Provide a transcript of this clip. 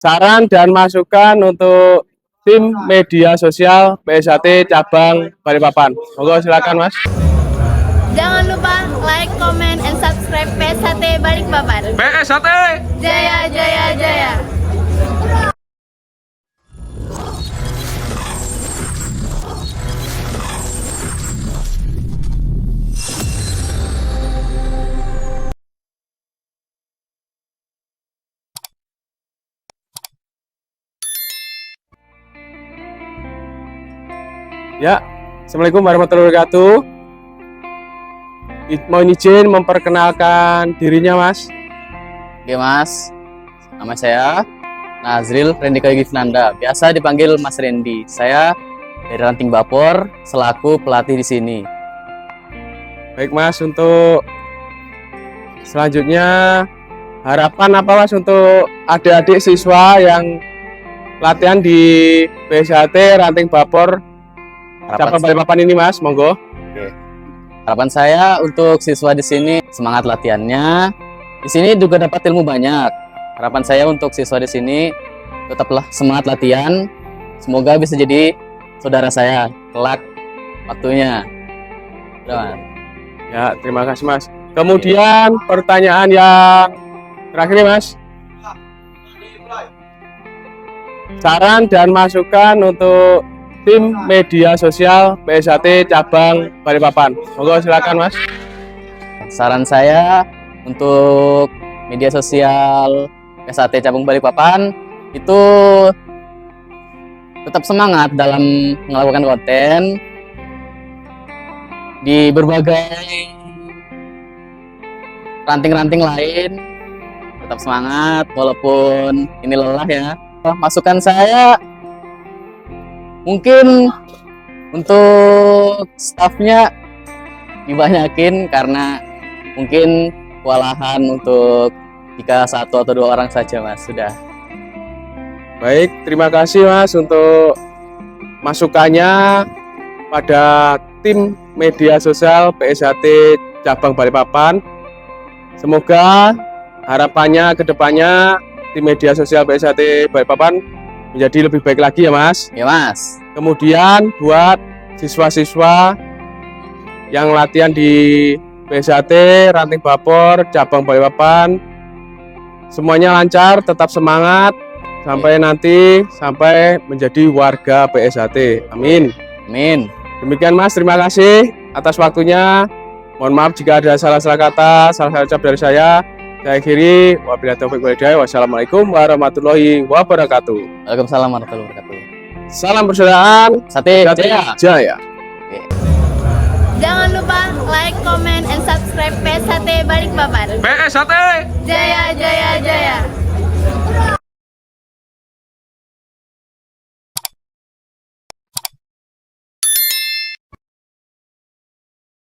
Saran dan masukan untuk tim media sosial PSHT cabang Balikpapan. Monggo silakan Mas. Jangan lupa like, comment, and subscribe PSHT Balikpapan. PSHT Jaya, jaya, jaya. Ya, Assalamualaikum warahmatullahi wabarakatuh. Mohon izin memperkenalkan dirinya Mas. Oke Mas, nama saya Nazril Rendika Gifnanda, biasa dipanggil Mas Rendi. Saya dari Ranting Bapor, selaku pelatih di sini. Baik Mas, untuk selanjutnya harapan apa Mas untuk adik-adik siswa yang latihan di PSHT Ranting Bapor cabang Balikpapan ini Mas, monggo. Harapan saya untuk siswa di sini semangat latihannya. Di sini juga dapat ilmu banyak. Harapan saya untuk siswa di sini tetaplah semangat latihan. Semoga bisa jadi saudara saya kelak waktunya. Udah, Ya, terima kasih Mas. Kemudian pertanyaan yang terakhir nih Mas. Saran dan masukan untuk tim media sosial PSHT cabang Balikpapan. Monggo silakan Mas. Saran saya untuk media sosial PSHT cabang Balikpapan itu tetap semangat dalam melakukan konten di berbagai ranting-ranting lain. Tetap semangat walaupun ini lelah ya. Masukan saya mungkin untuk stafnya dibanyakin karena mungkin kewalahan untuk jika satu atau dua orang saja Mas. Sudah. Baik, terima kasih Mas untuk masukannya pada tim media sosial PSHT cabang Balikpapan. Semoga harapannya ke depannya tim media sosial PSHT Balikpapan menjadi lebih baik lagi ya Mas. Ya Mas. Kemudian buat siswa-siswa yang latihan di PSHT Ranting Bapor cabang Balikpapan, semuanya lancar, tetap semangat sampai menjadi warga PSHT. Amin. Amin. Demikian Mas, terima kasih atas waktunya. Mohon maaf jika ada salah-salah kata, salah ucap dari saya. Saya akhiri, wabillahi taufiq wal hidayah. Wassalamualaikum warahmatullahi wabarakatuh. Waalaikumsalam warahmatullahi wabarakatuh. Salam persaudaraan, Sate Jaya. Jaya. Jangan lupa like, comment, and subscribe PSHT Balikpapan. PSHT Jaya, jaya, jaya.